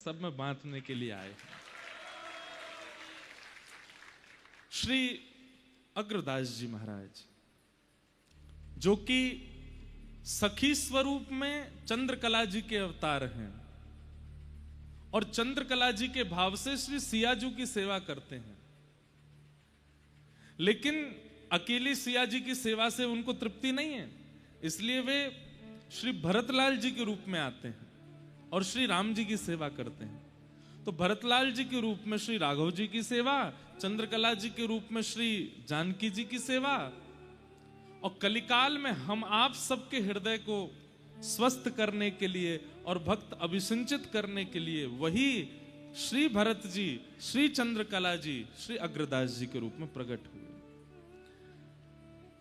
सब में बांटने के लिए आए। श्री अग्रदास जी महाराज जो कि सखी स्वरूप में चंद्रकला जी के अवतार हैं और चंद्रकला जी के भाव से श्री सियाजू की सेवा करते हैं, लेकिन अकेली सिया जी की सेवा से उनको तृप्ति नहीं है, इसलिए वे श्री भरतलाल जी के रूप में आते हैं और श्री राम जी की सेवा करते हैं। तो भरतलाल जी के रूप में श्री राघव जी की सेवा, चंद्रकला जी के रूप में श्री जानकी जी की सेवा, और कलिकाल में हम आप सबके हृदय को स्वस्थ करने के लिए और भक्त अभिसिंचित करने के लिए वही श्री भरत जी, श्री चंद्रकला जी, श्री अग्रदास जी के रूप में प्रकट हुए।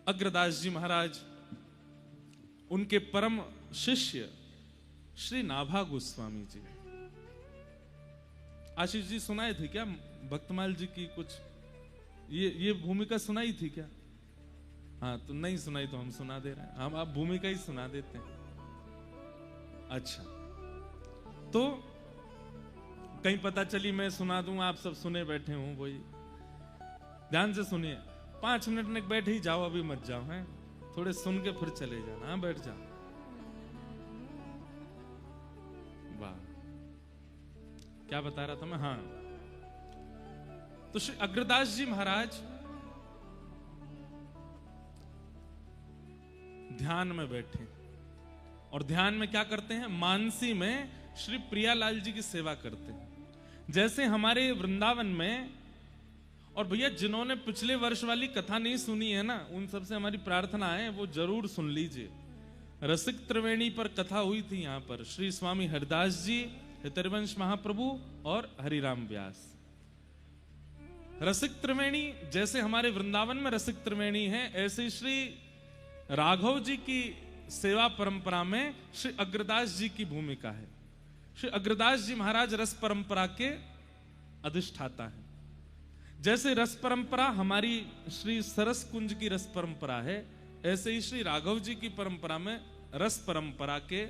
अग्रदास जी महाराज, उनके परम शिष्य श्री नाभा गोस्वामी जी। आशीष जी सुनाए थे क्या भक्तमाल जी की कुछ ये भूमिका सुनाई थी क्या? हाँ, तो नहीं सुनाई तो हम सुना दे रहे हैं, हम आप भूमिका ही सुना देते हैं। अच्छा, तो कहीं पता चली मैं सुना दूं, आप सब सुने बैठे हूं, वही ध्यान से सुनिए। 5 मिनट में बैठे ही जाओ, अभी मत जाओ, हैं थोड़े सुन के फिर चले जाना। हाँ, बैठ जाओ। वाह, क्या बता रहा था मैं? हाँ, तो श्री अग्रदास जी महाराज ध्यान में बैठे और ध्यान में क्या करते हैं? मानसी में श्री प्रियालाल जी की सेवा करते हैं। जैसे हमारे वृंदावन में, और भैया जिन्होंने पिछले वर्ष वाली कथा नहीं सुनी है ना, उन सबसे हमारी प्रार्थना है वो जरूर सुन लीजिए। रसिक त्रिवेणी पर कथा हुई थी, यहां पर श्री स्वामी हरिदास जी, हितरवंश महाप्रभु और हरिराम व्यास। रसिक त्रिवेणी जैसे हमारे वृंदावन में रसिक त्रिवेणी है, ऐसे श्री राघव जी की सेवा परंपरा में श्री अग्रदास जी की भूमिका है। श्री अग्रदास जी महाराज रस परंपरा के अधिष्ठाता है। जैसे रस परंपरा हमारी श्री सरस कुंज की रस परंपरा है, ऐसे ही श्री राघव जी की परंपरा में रस परंपरा के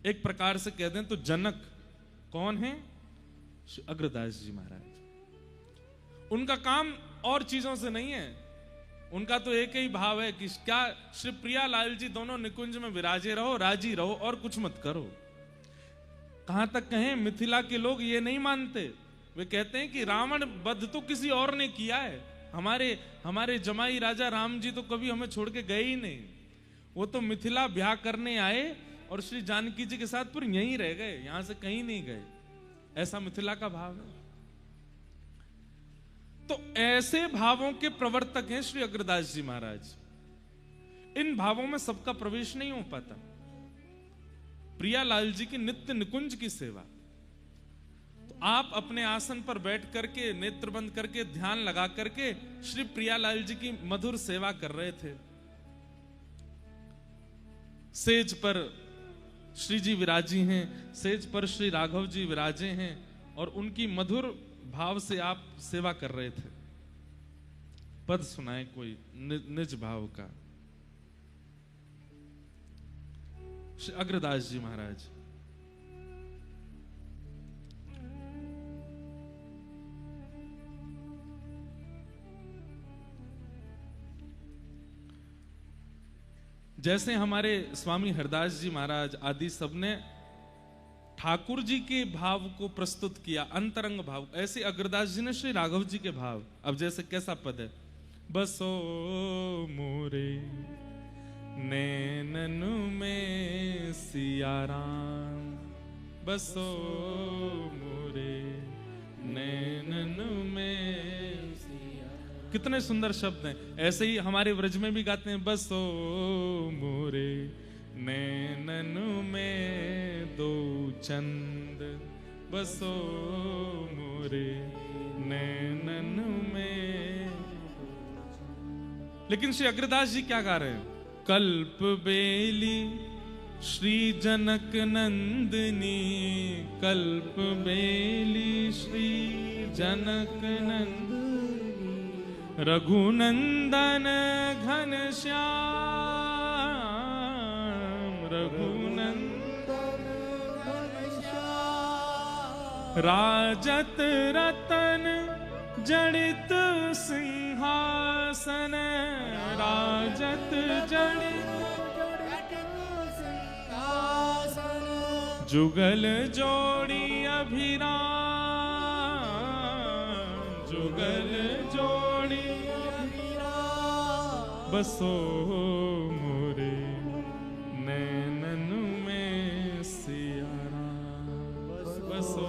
एक प्रकार से कह दें तो जनक कौन है? श्री अग्रदास जी महाराज। उनका काम और चीजों से नहीं है, उनका तो एक ही भाव है कि क्या श्री प्रियालाल जी दोनों निकुंज में विराजे रहो, राजी रहो और कुछ मत करो। कहां तक कहें, मिथिला के लोग ये नहीं मानते, वे कहते हैं कि रावण वध तो किसी और ने किया है, हमारे जमाई राजा राम जी तो कभी हमें छोड़ के गए ही नहीं, वो तो मिथिला ब्याह करने आए और श्री जानकी जी के साथ पूरे यहीं रह गए, यहां से कहीं नहीं गए। ऐसा मिथिला का भाव है। तो ऐसे भावों के प्रवर्तक हैं श्री अग्रदास जी महाराज। इन भावों में सबका प्रवेश नहीं हो पाता। प्रियालाल जी की नित्य निकुंज की सेवा, तो आप अपने आसन पर बैठ करके नेत्र बंद करके ध्यान लगा करके श्री प्रियालाल जी की मधुर सेवा कर रहे थे। सेज पर श्री जी विराजी हैं, सेज पर श्री राघव जी विराजे हैं और उनकी मधुर भाव से आप सेवा कर रहे थे। पद सुनाए कोई निज भाव का। श्री अग्रदास जी महाराज। जैसे हमारे स्वामी हरदास जी महाराज आदि सबने ठाकुर जी के भाव को प्रस्तुत किया, अंतरंग भाव, ऐसे अग्रदास जी ने श्री राघव जी के भाव। अब जैसे कैसा पद है? बसो मोरे नैनन में सिया राम, बसो मोरे नैनन में सिया। कितने सुंदर शब्द हैं। ऐसे ही हमारे व्रज में भी गाते हैं, बसो मोरे नैनन में दो चंद, बसो मोरे नैनन में। लेकिन श्री अग्रदास जी क्या गा रहे हैं? कल्प बेली श्री जनक नंदिनी, कल्प बेली श्री जनक नंदिनी, रघुनंदन घनश्याम, रघुनंदन घनश्याम। राजत रतन जड़ित सिंहासन, राजत जड़ित सिंहासन, जुगल जोड़ी अभिराम, जुगल जोड़ी अभिराम, बसो मोरे नैनन में सिया राम, बसो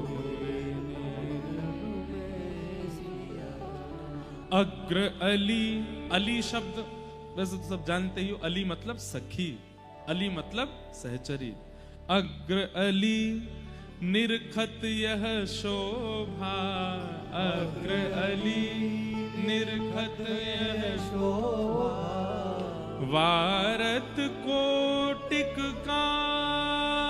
मोरे नैनन में सिया राम। अग्र अली, अली शब्द वैसे तो सब जानते ही हो, अली मतलब सखी, अली मतलब सहचरी। अग्र अली निरखत यह शोभा, अग्र अली निरखत यह शोभा, वारत कोटिक काम,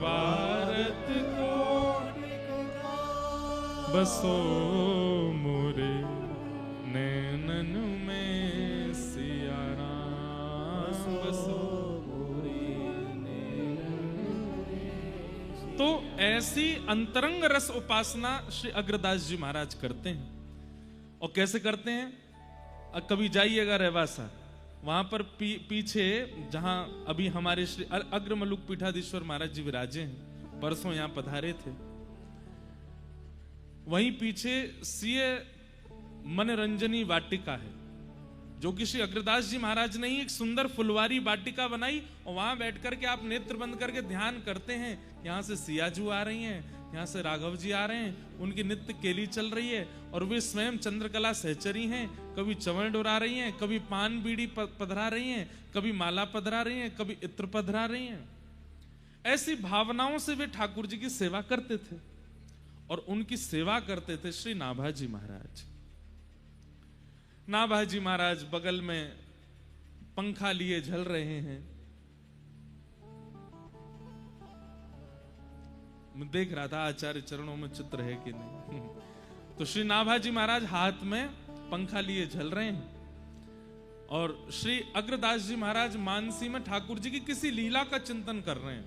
वारत कोटिक काम, बसो मोरे नैनन में सिया राम, बसो मोरे नैनन में। तो ऐसी अंतरंग रस उपासना श्री अग्रदास जी महाराज करते हैं। और कैसे करते हैं? कभी जाइएगा रेवासा, वहां पर पीछे जहां अभी हमारे श्री अग्रमलुक पीठाधीश्वर महाराज जी विराजे हैं, परसों यहां पधारे थे, वहीं पीछे सीए मनरंजनी वाटिका है, जो कि श्री अग्रदास जी महाराज ने ही एक सुंदर फुलवारी वाटिका बनाई। और वहां बैठ करके आप नेत्र बंद करके ध्यान करते हैं। यहाँ से सियाजू आ रही हैं, यहाँ से राघव जी आ रहे हैं, उनकी नित्य केली चल रही है और वे स्वयं चंद्रकला सहचरी हैं। कभी चवण डोरा रही हैं, कभी पान बीड़ी पधरा रही हैं, कभी माला पधरा रही हैं, कभी इत्र पधरा रही हैं। ऐसी भावनाओं से वे ठाकुर जी की सेवा करते थे। और उनकी सेवा करते थे श्री नाभाजी महाराज। नाभाजी महाराज बगल में पंखा लिए झल रहे हैं। मैं देख रहा था आचार्य चरणों में चित्र है कि नहीं। तो श्री नाभाजी महाराज हाथ में पंखा लिए झल रहे हैं और श्री अग्रदास जी महाराज मानसी में ठाकुर जी की किसी लीला का चिंतन कर रहे हैं।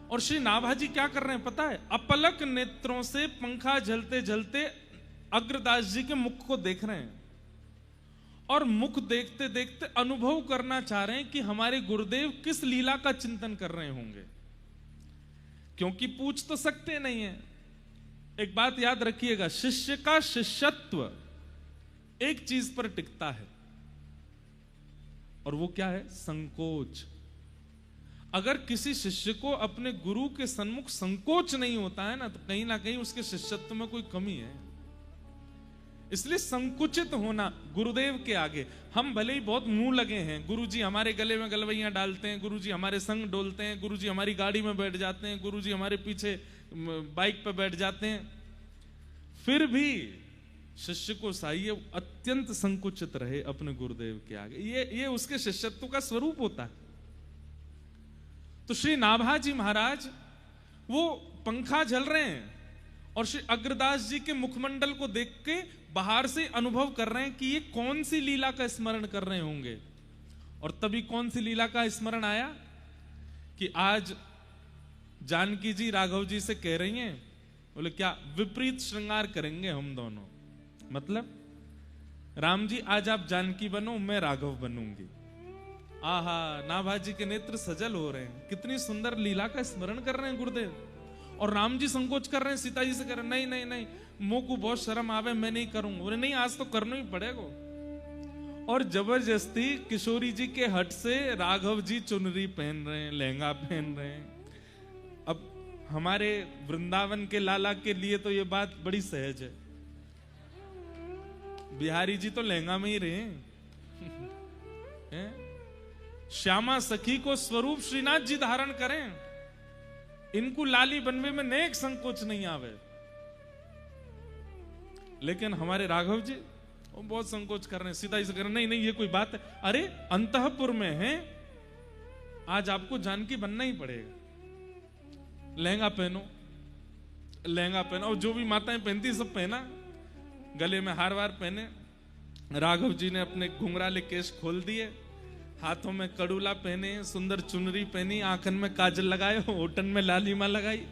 और श्री नाभाजी क्या कर रहे हैं पता है? अपलक नेत्रों से पंखा झलते झलते अग्रदास जी के मुख को देख रहे हैं और मुख देखते देखते अनुभव करना चाह रहे हैं कि हमारे गुरुदेव किस लीला का चिंतन कर रहे होंगे, क्योंकि पूछ तो सकते नहीं है। एक बात याद रखिएगा, शिष्य का शिष्यत्व एक चीज पर टिकता है और वो क्या है? संकोच। अगर किसी शिष्य को अपने गुरु के सन्मुख संकोच नहीं होता है ना, तो कहीं ना कहीं उसके शिष्यत्व में कोई कमी है। इसलिए संकुचित होना गुरुदेव के आगे। हम भले ही बहुत मुंह लगे हैं, गुरुजी हमारे गले में गलवैयां डालते हैं, गुरुजी हमारे संग डोलते हैं, गुरुजी हमारी गाड़ी में बैठ जाते हैं, गुरुजी हमारे पीछे बाइक पर बैठ जाते हैं, फिर भी शिष्य को चाहिए अत्यंत संकुचित रहे अपने गुरुदेव के आगे। ये उसके शिष्यत्व का स्वरूप होता है। तो श्री नाभाजी महाराज वो पंखा झल रहे हैं और श्री अग्रदास जी के मुखमंडल को देख के बाहर से अनुभव कर रहे हैं कि ये कौन सी लीला का स्मरण कर रहे होंगे। और तभी कौन सी लीला का स्मरण आया कि आज जानकी जी राघव जी से कह रही हैं, बोले क्या विपरीत श्रृंगार करेंगे हम दोनों। मतलब राम जी आज आप जानकी बनो, मैं राघव बनूंगी। आहा, नाभाजी के नेत्र सजल हो रहे हैं, कितनी सुंदर लीला का स्मरण कर रहे हैं गुरुदेव। और राम जी संकोच कर रहे हैं, सीता जी से कह रहे हैं नहीं नहीं नहीं, मुंह को बहुत शर्म आवे, मैं नहीं करूंगा। बोले नहीं, आज तो करना ही पड़ेगा। और जबरदस्ती किशोरी जी के हट से राघव जी चुनरी पहन रहे हैं, लहंगा पहन रहे हैं। अब हमारे वृंदावन के लाला के लिए तो ये बात बड़ी सहज है। बिहारी जी तो लहंगा में ही रहे हैं। श्यामा सखी को स्वरूप श्रीनाथ जी धारण करें, इनको लाली बनवे में नेक संकोच नहीं आवे। लेकिन हमारे राघव जी वो बहुत संकोच कर रहे हैं, सीधा ही से कर रहे हैं, नहीं नहीं ये कोई बात है। अरे अंतःपुर में है, आज आपको जानकी बनना ही पड़ेगा। लहंगा पहनो, लहंगा पहनो। और जो भी माताएं पहनती सब पहना, गले में हार वार पहने। राघव जी ने अपने घुंघराले केश खोल दिए, हाथों में कड़ूला पहने, सुंदर चुनरी पहनी, आंखन में काजल लगाए, होठन में लालिमा लगाई,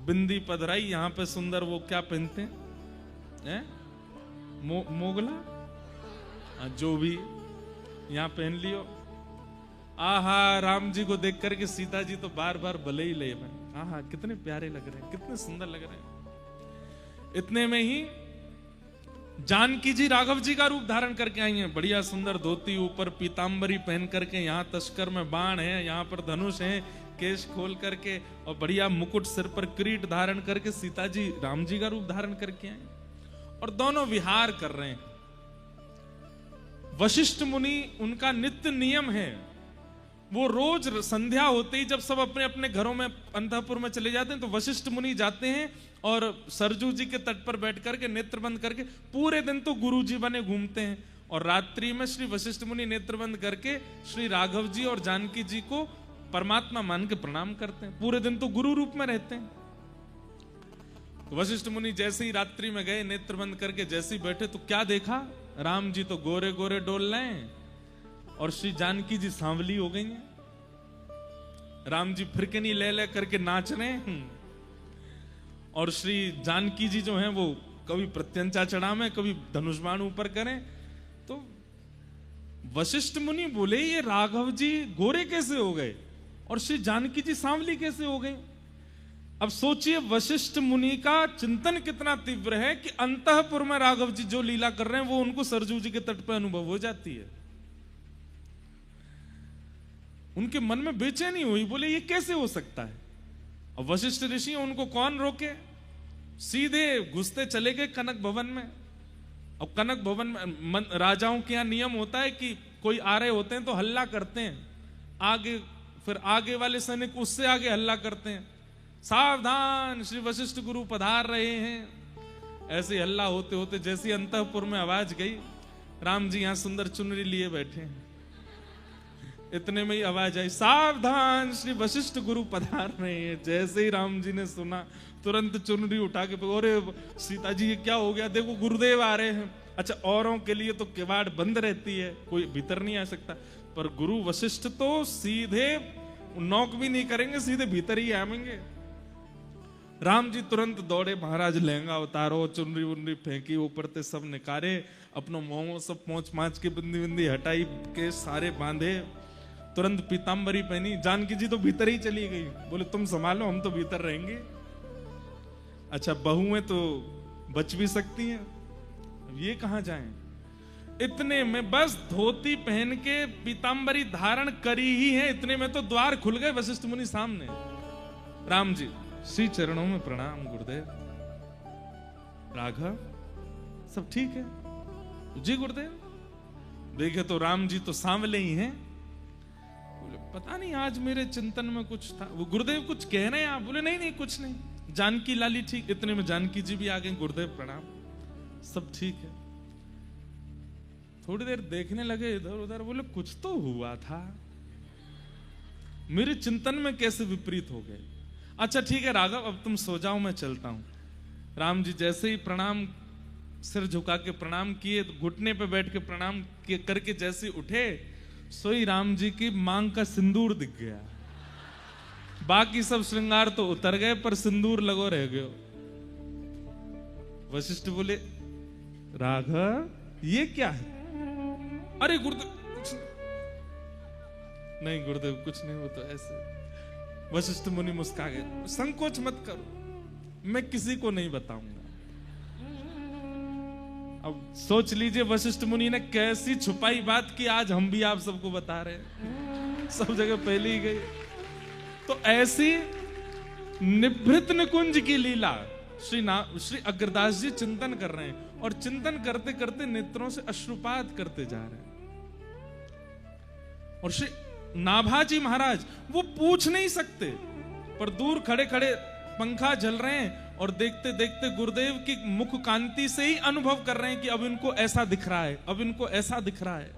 बिंदी पधराई, यहाँ पे सुंदर वो क्या पहनते हैं, मोगला, जो भी यहाँ पहन लियो। आहा, राम जी को देख करके सीता जी तो बार बार भले ही ले में, आहा कितने प्यारे लग रहे हैं, कितने सुंदर लग रहे हैं। इतने में ही जानकी जी राघव जी का रूप धारण करके आई हैं, बढ़िया सुंदर धोती, ऊपर पीतांबरी पहन करके, यहाँ तस्कर में बाण है, यहाँ पर धनुष है, केश खोल करके और बढ़िया मुकुट सिर पर किरीट धारण करके सीता जी राम जी का रूप धारण करके आए और दोनों विहार कर रहे हैं। वशिष्ठ मुनि, उनका नित्य नियम है, वो रोज संध्या होते ही जब सब अपने अपने घरों में अंतःपुर में चले जाते हैं तो वशिष्ठ मुनि जाते हैं और सरजू जी के तट पर बैठ करके नेत्र बंद करके पूरे दिन तो गुरु जी बने घूमते हैं और रात्रि में श्री वशिष्ठ मुनि नेत्र बंद करके श्री राघव जी और जानकी जी को परमात्मा मान के प्रणाम करते हैं। पूरे दिन तो गुरु रूप में रहते हैं। वशिष्ठ मुनि जैसे ही रात्रि में गए, नेत्र बंद करके जैसे ही बैठे तो क्या देखा, राम जी तो गोरे गोरे डोल रहे हैं और श्री जानकी जी सांवली हो गई हैं। राम जी फिरकनी ले ले करके नाच रहे हैं और श्री जानकी जी जो हैं वो कभी प्रत्यंचा चढ़ा में, कभी धनुष बाण ऊपर करें। तो वशिष्ठ मुनि बोले ये राघव जी गोरे कैसे हो गए और श्री जानकी जी सांवली कैसे हो गई। अब सोचिए वशिष्ठ मुनि का चिंतन कितना तीव्र है कि अंतःपुर में राघव जी जो लीला कर रहे हैं वो उनको सरजू जी के तट पर अनुभव हो जाती है। उनके मन में बेचैनी हुई, बोले ये कैसे हो सकता है। और वशिष्ठ ऋषि उनको कौन रोके, सीधे घुसते चले गए कनक भवन में। और कनक भवन में राजाओं के यहाँ नियम होता है कि कोई आ रहे होते हैं तो हल्ला करते हैं, आगे फिर आगे वाले सैनिक उससे आगे हल्ला करते हैं, सावधान श्री वशिष्ठ गुरु पधार रहे हैं। ऐसे हल्ला होते होते जैसी अंतःपुर में आवाज गई, राम जी यहाँ सुंदर चुनरी लिए बैठे हैं, इतने में ही आवाज आई, सावधान श्री वशिष्ठ गुरु पधार रहे हैं। जैसे ही राम जी ने सुना तुरंत चुनरी उठा के, अरे सीता जी ये क्या हो गया, देखो गुरुदेव आ रहे हैं। अच्छा, औरों के लिए तो किवाड़ बंद रहती है, कोई भीतर नहीं आ सकता, पर गुरु वशिष्ठ तो सीधे नॉक भी नहीं करेंगे, सीधे भीतर ही आएंगे। राम जी तुरंत दौड़े, महाराज लहंगा उतारो, चुनरी उनरी फेंकी, ऊपर ते सब निकारे, अपनों मोह सब पहुंच माच के बिंदी बिंदी हटाई के सारे बांधे, तुरंत पीतांबरी पहनी। जानकी जी तो भीतर ही चली गई, बोले तुम संभालो, हम तो भीतर रहेंगे। अच्छा, बहुएं तो बच भी सकती हैं, ये कहां जाएं। इतने में बस धोती पहन के पीतांबरी धारण करी ही है, इतने में तो द्वार खुल गए वशिष्ठ मुनि सामने। राम जी श्री चरणों में प्रणाम गुरुदेव। राघव सब ठीक है जी गुरुदेव। देखे तो राम जी तो सांवले ही हैं। बोले पता नहीं आज मेरे चिंतन में कुछ था। वो गुरुदेव कुछ कह रहे हैं आप? बोले नहीं नहीं कुछ नहीं, जानकी लाली ठीक। इतने में जानकी जी भी आ गए, गुरुदेव प्रणाम, सब ठीक है। थोड़ी देर देखने लगे इधर उधर, बोले कुछ तो हुआ था, मेरे चिंतन में कैसे विपरीत हो गए। अच्छा ठीक है राघव, अब तुम सो जाओ, मैं चलता हूं। राम जी जैसे ही प्रणाम, सिर झुका के प्रणाम किए, तो घुटने पे बैठ के प्रणाम करके जैसे उठे, सोई राम जी की मांग का सिंदूर दिख गया। बाकी सब श्रृंगार तो उतर गए, पर सिंदूर लगो रह गयो। वशिष्ठ बोले राघव ये क्या है? अरे गुरुदेव नहीं गुरुदेव कुछ नहीं, वो तो ऐसे। वशिष्ठ मुनि मुस्का गए, संकोच मत करो, मैं किसी को नहीं बताऊंगा। अब सोच लीजिए वशिष्ठ मुनि ने कैसी छुपाई बात की, आज हम भी आप सबको बता रहे हैं, सब जगह फैली गई। तो ऐसी निभृत निकुंज की लीला श्री अग्रदास जी चिंतन कर रहे हैं, और चिंतन करते करते नेत्रों से अश्रुपात करते जा रहे हैं। और श्री नाभाजी महाराज वो पूछ नहीं सकते, पर दूर खड़े खड़े पंखा जल रहे हैं और देखते देखते गुरुदेव की मुख कांति से ही अनुभव कर रहे हैं कि अब इनको ऐसा दिख रहा है, अब इनको ऐसा दिख रहा है।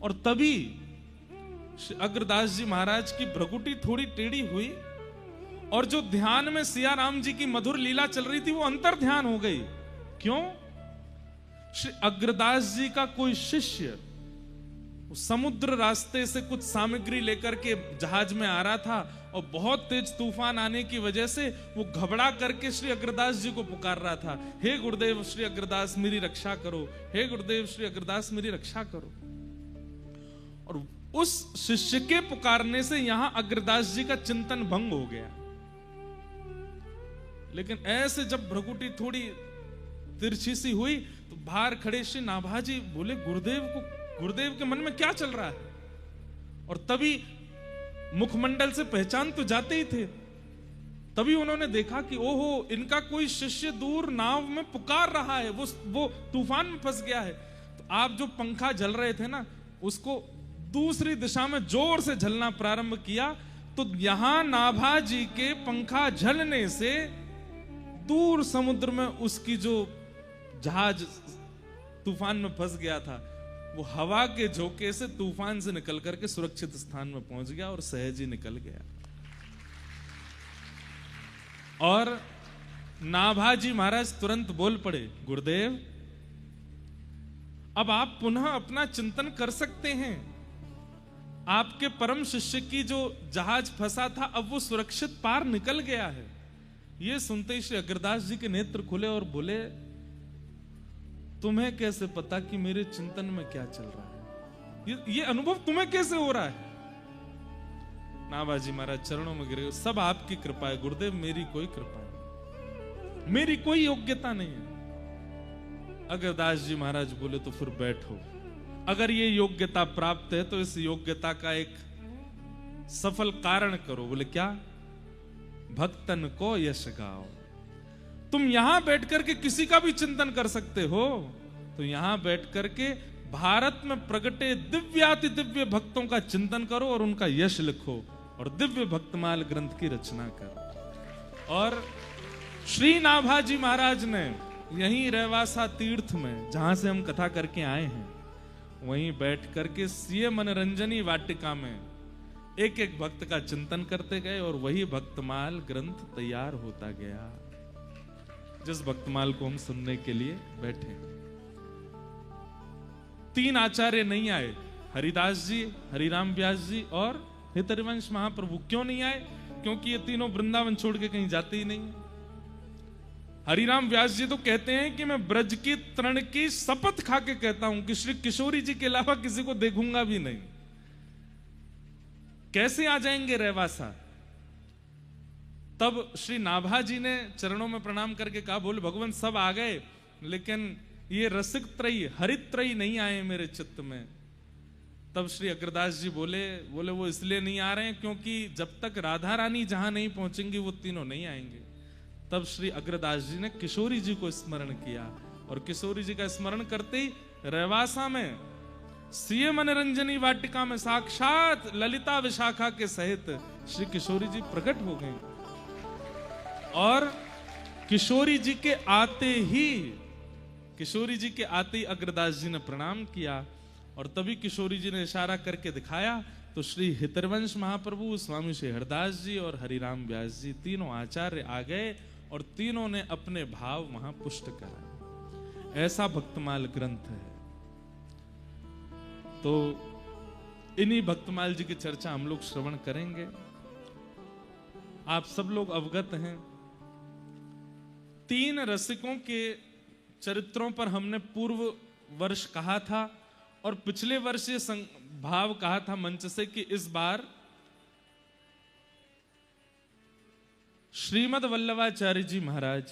और तभी अग्रदास जी महाराज की भ्रकुटी थोड़ी टेढ़ी हुई, और जो ध्यान में सिया राम जी की मधुर लीला चल रही थी वो अंतर ध्यान हो गई। क्यों? श्री अग्रदास जी का कोई शिष्य समुद्र रास्ते से कुछ सामग्री लेकर के जहाज में आ रहा था और बहुत तेज तूफान आने की वजह से वो घबरा करके श्री अग्रदास जी को पुकार रहा था, हे गुरुदेव श्री अग्रदास मेरी रक्षा करो, हे गुरुदेव श्री अग्रदास मेरी रक्षा करो। और उस शिष्य के पुकारने से यहां अग्रदास जी का चिंतन भंग हो गया। लेकिन ऐसे जब भ्रकुटी थोड़ी तिरछी सी हुई तो बाहर खड़े श्री नाभाजी बोले, गुरुदेव के मन में क्या चल रहा है? और तभी मुखमंडल से पहचान तो जाते ही थे, तभी उन्होंने देखा कि ओहो, इनका कोई शिष्य दूर नाव में पुकार रहा है, वो तूफान में फंस गया है। तो आप जो पंखा झल रहे थे ना, उसको दूसरी दिशा में जोर से झलना प्रारंभ किया, तो यहां नाभाजी के पंखा झलने से दूर समुद्र में उसकी जो जहाज तूफान में फंस गया था, वो हवा के झोंके से तूफान से निकल करके सुरक्षित स्थान में पहुंच गया और सहज ही निकल गया। और नाभाजी महाराज तुरंत बोल पड़े, गुरुदेव अब आप पुनः अपना चिंतन कर सकते हैं। आपके परम शिष्य की जो जहाज फंसा था, अब वो सुरक्षित पार निकल गया है। ये सुनते ही श्री अग्रदास जी के नेत्र खुले और बोले, तुम्हें कैसे पता कि मेरे चिंतन में क्या चल रहा है? ये अनुभव तुम्हें कैसे हो रहा है? नाभाजी महाराज चरणों में गिरे, सब आपकी कृपा है गुरुदेव, मेरी कोई कृपा नहीं, मेरी कोई योग्यता नहीं है। अग्रदास जी महाराज बोले, तो फिर बैठो, अगर ये योग्यता प्राप्त है तो इस योग्यता का एक सफल कारण करो। बोले क्या? भक्तन को यश गाओ। तुम यहां बैठ करके किसी का भी चिंतन कर सकते हो, तो यहां बैठ करके भारत में प्रगटे दिव्याति दिव्य भक्तों का चिंतन करो और उनका यश लिखो और दिव्य भक्तमाल ग्रंथ की रचना करो। और श्री नाभाजी महाराज ने यहीं रहवासा तीर्थ में, जहां से हम कथा करके आए हैं, वहीं बैठ करके सीए मनोरंजनी वाटिका में एक एक भक्त का चिंतन करते गए और वही भक्तमाल ग्रंथ तैयार होता गया, जिस भक्तमाल को हम सुनने के लिए बैठे। 3 आचार्य नहीं आए, हरिदास जी, हरिराम व्यास जी और हितरिवंश महाप्रभु। क्यों नहीं आए? क्योंकि ये तीनों वृंदावन छोड़ के कहीं जाते ही नहीं। हरिराम व्यास जी तो कहते हैं कि मैं ब्रज की तृण की शपथ खा के कहता हूं कि श्री किशोरी जी के अलावा किसी को देखूंगा भी नहीं। कैसे आ जाएंगे रहवासा? तब श्री नाभाजी ने चरणों में प्रणाम करके कहा, बोले भगवान सब आ गए, लेकिन ये रसिक त्रयी हरित त्रयी नहीं आए मेरे चित्त में। तब श्री अग्रदास जी बोले वो इसलिए नहीं आ रहे हैं क्योंकि जब तक राधा रानी जहां नहीं पहुंचेंगी वो तीनों नहीं आएंगे। तब श्री अग्रदास जी ने किशोरी जी को स्मरण किया और किशोरी जी का स्मरण करते ही रहवासा में सीए मनोरंजनी वाटिका में साक्षात ललिता विशाखा के सहित श्री किशोरी जी प्रकट हो गए। और किशोरी जी के आते ही अग्रदास जी ने प्रणाम किया और तभी किशोरी जी ने इशारा करके दिखाया तो श्री हितरवंश महाप्रभु, स्वामी श्री हरदास जी और हरिराम व्यास जी तीनों आचार्य आ गए और तीनों ने अपने भाव वहां पुष्ट कराए। ऐसा भक्तमाल ग्रंथ है। तो इन्हीं भक्तमाल जी की चर्चा हम लोग श्रवण करेंगे। आप सब लोग अवगत हैं, 3 रसिकों के चरित्रों पर हमने पूर्व वर्ष कहा था और पिछले वर्ष ये भाव कहा था मंच से कि इस बार श्रीमद वल्लभाचार्य जी महाराज,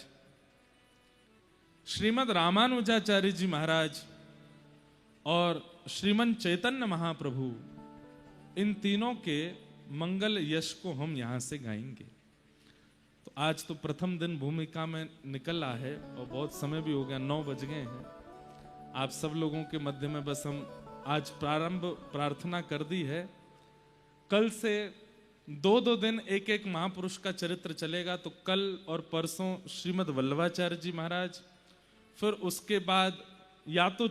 श्रीमद रामानुजाचार्य जी महाराज और श्रीमन चैतन्य महाप्रभु, इन तीनों के मंगल यश को हम यहां से गाएंगे। तो आज तो प्रथम दिन भूमिका में निकल रहा है और बहुत समय भी हो गया, 9 बज गए हैं। आप सब लोगों के मध्य में बस हम आज प्रारंभ प्रार्थना कर दी है। कल से 2-2 दिन एक एक महापुरुष का चरित्र चलेगा। तो कल और परसों श्रीमद वल्लभाचार्य जी महाराज, फिर उसके बाद या तो